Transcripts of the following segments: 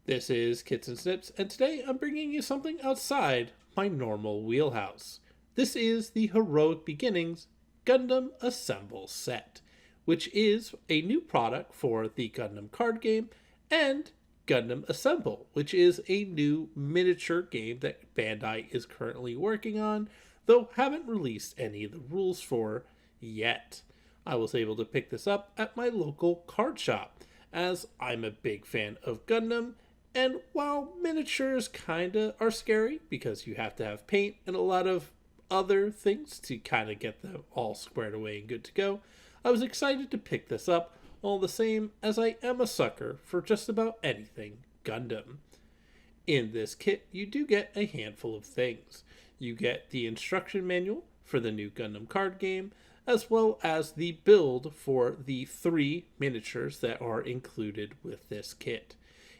This is Kits and Snips, and today I'm bringing you something outside my normal wheelhouse. This is the Heroic Beginnings Gundam Assemble set, which is a new product for the Gundam card game, and Gundam Assemble, which is a new miniature game that Bandai is currently working on, though haven't released any of the rules for yet. I was able to pick this up at my local card shop, as I'm a big fan of Gundam. And while miniatures kinda are scary because you have to have paint and a lot of other things to kind of get them all squared away and good to go, I was excited to pick this up all the same, as I am a sucker for just about anything Gundam. In this kit, you do get a handful of things. You get the instruction manual for the new Gundam card game, as well as the build for the 3 miniatures that are included with this kit.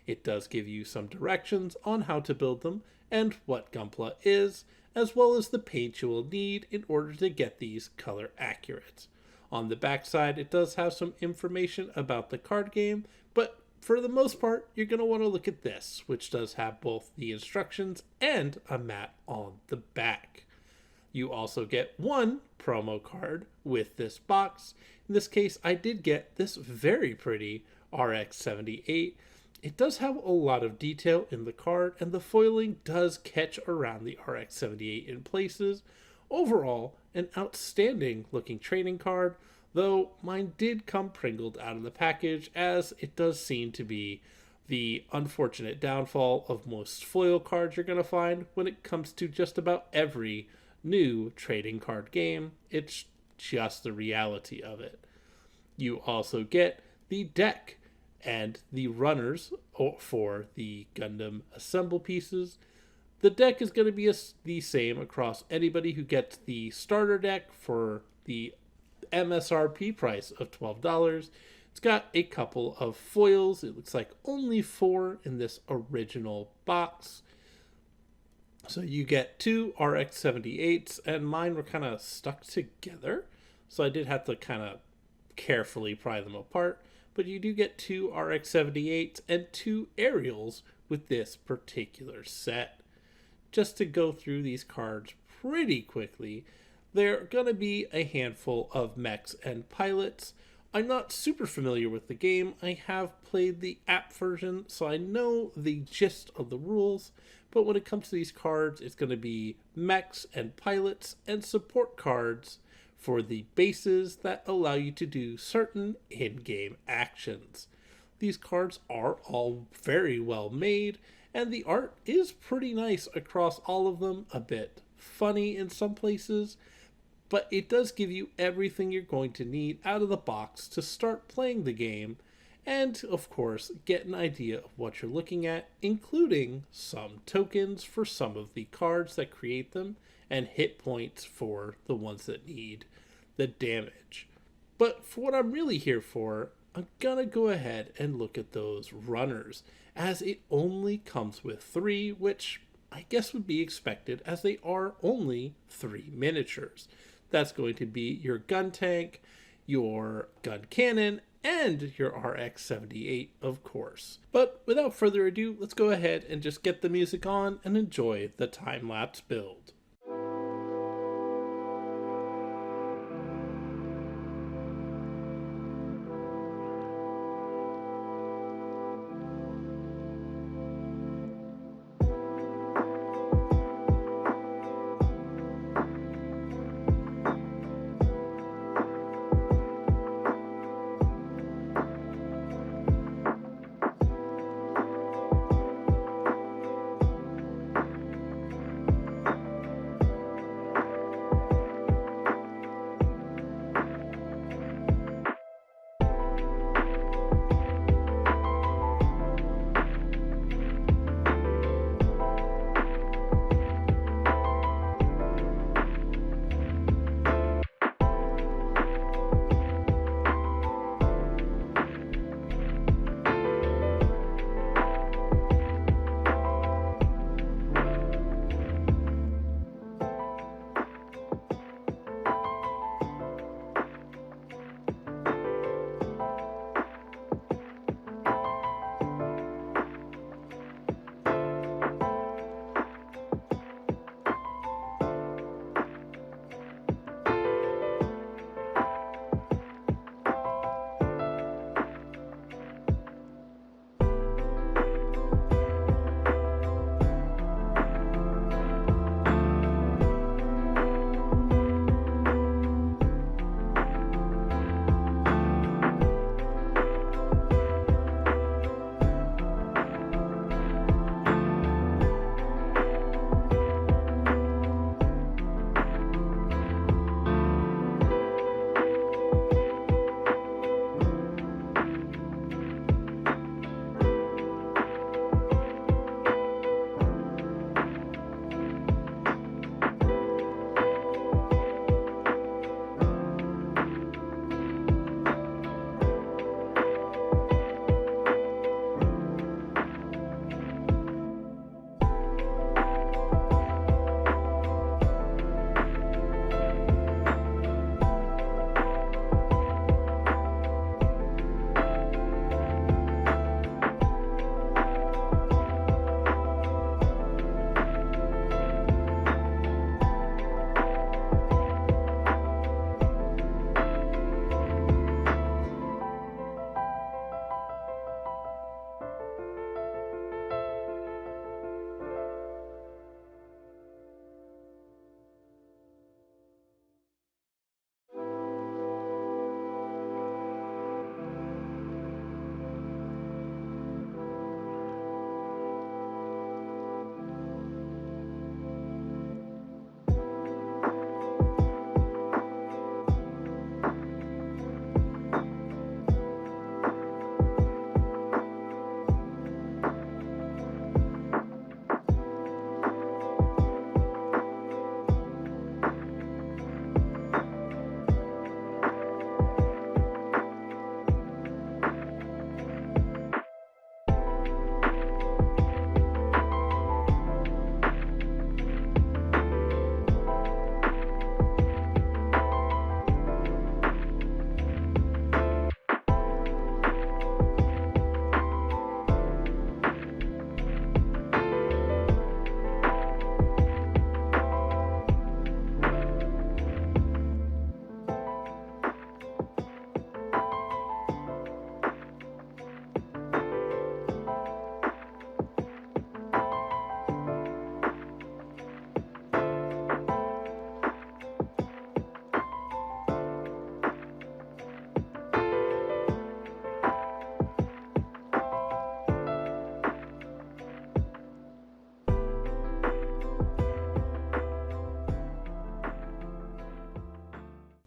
It does give you some directions on how to build them and what Gunpla is, as well as the paint you will need in order to get these color accurate. On the backside, it does have some information about the card game, but for the most part, you're going to want to look at this, which does have both the instructions and a map on the back. You also get one promo card with this box. In this case, I did get this very pretty RX-78. It does have a lot of detail in the card, and the foiling does catch around the RX-78 in places. Overall, an outstanding looking trading card, though mine did come pringled out of the package, as it does seem to be the unfortunate downfall of most foil cards you're going to find when it comes to just about every new trading card game. It's just the reality of it. You also get the deck and the runners for the Gundam Assemble pieces. The deck is going to be the same across anybody who gets the starter deck for the MSRP price of $12. It's got a couple of foils. It looks like only 4 in this original box. So you get 2 RX-78s, and mine were kind of stuck together. So I did have to kind of carefully pry them apart. But you do get 2 RX-78s and 2 aerials with this particular set. Just to go through these cards pretty quickly, there are going to be a handful of mechs and pilots. I'm not super familiar with the game. I have played the app version, so I know the gist of the rules. But when it comes to these cards, it's going to be mechs and pilots and support cards for the bases that allow you to do certain in-game actions. These cards are all very well made, and the art is pretty nice across all of them, a bit funny in some places, but it does give you everything you're going to need out of the box to start playing the game, and of course get an idea of what you're looking at, including some tokens for some of the cards that create them, and hit points for the ones that need the damage. But for what I'm really here for, I'm gonna go ahead and look at those runners, as it only comes with 3, which I guess would be expected, as they are only 3 miniatures. That's going to be your gun tank, your gun cannon, and your RX-78, of course. But without further ado, let's go ahead and just get the music on and enjoy the time-lapse build.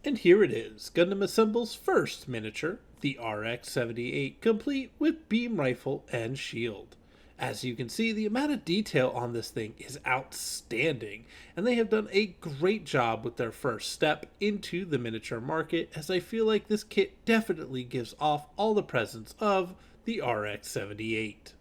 And here it is, Gundam Assemble's first miniature, the RX-78, complete with beam rifle and shield. As you can see, the amount of detail on this thing is outstanding, and they have done a great job with their first step into the miniature market, as I feel like this kit definitely gives off all the presence of the RX-78.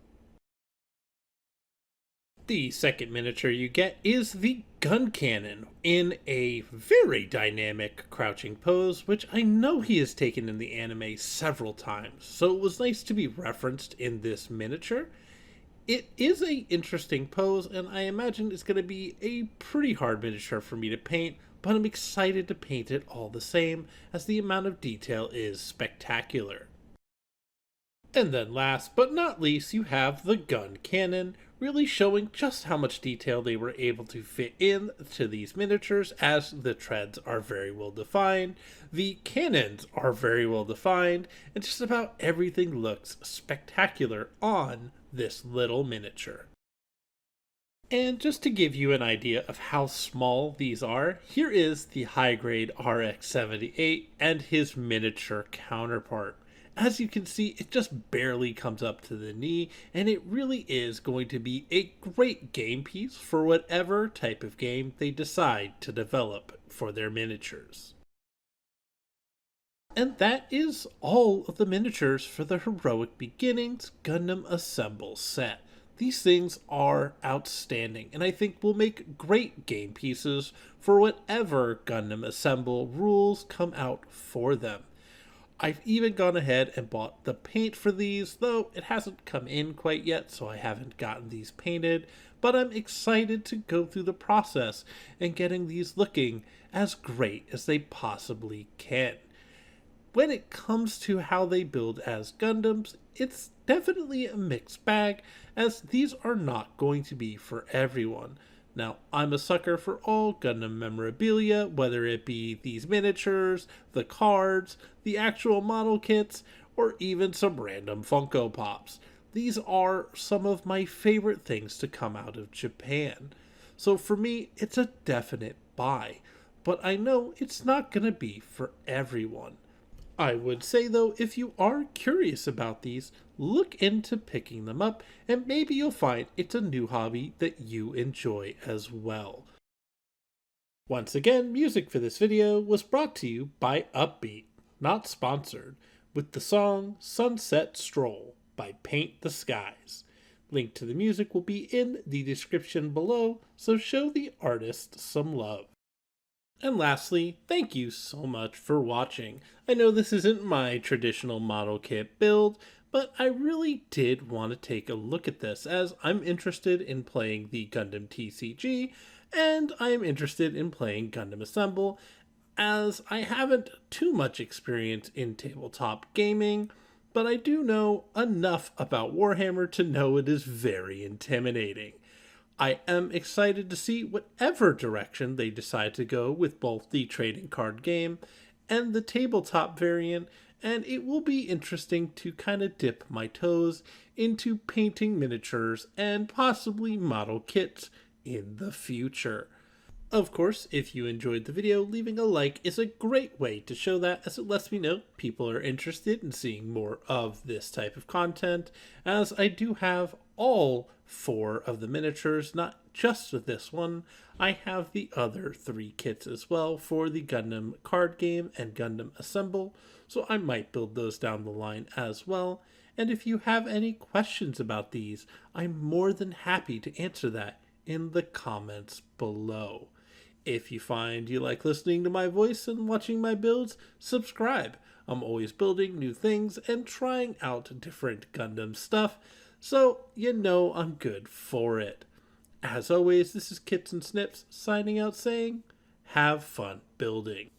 The second miniature you get is the gun cannon in a very dynamic crouching pose, which I know he has taken in the anime several times, so it was nice to be referenced in this miniature. It is a interesting pose, and I imagine it's going to be a pretty hard miniature for me to paint, but I'm excited to paint it all the same, as the amount of detail is spectacular. And then last but not least, you have the gun cannon, really showing just how much detail they were able to fit in to these miniatures, as the treads are very well defined, the cannons are very well defined, and just about everything looks spectacular on this little miniature. And just to give you an idea of how small these are, here is the high-grade RX-78 and his miniature counterpart. As you can see, it just barely comes up to the knee, and it really is going to be a great game piece for whatever type of game they decide to develop for their miniatures. And that is all of the miniatures for the Heroic Beginnings Gundam Assemble set. These things are outstanding, and I think will make great game pieces for whatever Gundam Assemble rules come out for them. I've even gone ahead and bought the paint for these, though it hasn't come in quite yet, so I haven't gotten these painted, but I'm excited to go through the process and getting these looking as great as they possibly can. When it comes to how they build as Gundams, it's definitely a mixed bag, as these are not going to be for everyone. Now, I'm a sucker for all Gundam memorabilia, whether it be these miniatures, the cards, the actual model kits, or even some random Funko Pops. These are some of my favorite things to come out of Japan. So for me, it's a definite buy, but I know it's not going to be for everyone. I would say, though, if you are curious about these, look into picking them up, and maybe you'll find it's a new hobby that you enjoy as well. Once again, music for this video was brought to you by Upbeat, not sponsored, with the song Sunset Stroll by Paint the Skies. Link to the music will be in the description below, so show the artist some love. And lastly, thank you so much for watching. I know this isn't my traditional model kit build, but I really did want to take a look at this, as I'm interested in playing the Gundam TCG, and I am interested in playing Gundam Assemble, as I haven't too much experience in tabletop gaming, but I do know enough about Warhammer to know it is very intimidating. I am excited to see whatever direction they decide to go with both the trading card game and the tabletop variant, and it will be interesting to kind of dip my toes into painting miniatures and possibly model kits in the future. Of course, if you enjoyed the video, leaving a like is a great way to show that, as it lets me know people are interested in seeing more of this type of content, as I do have all 4 of the miniatures, not just this one. I have the other 3 kits as well for the Gundam card game and Gundam Assemble, so I might build those down the line as well. And if you have any questions about these, I'm more than happy to answer that in the comments below. If you find you like listening to my voice and watching my builds, subscribe. I'm always building new things and trying out different Gundam stuff, so you know I'm good for it. As always, this is Kits and Snips signing out saying, have fun building.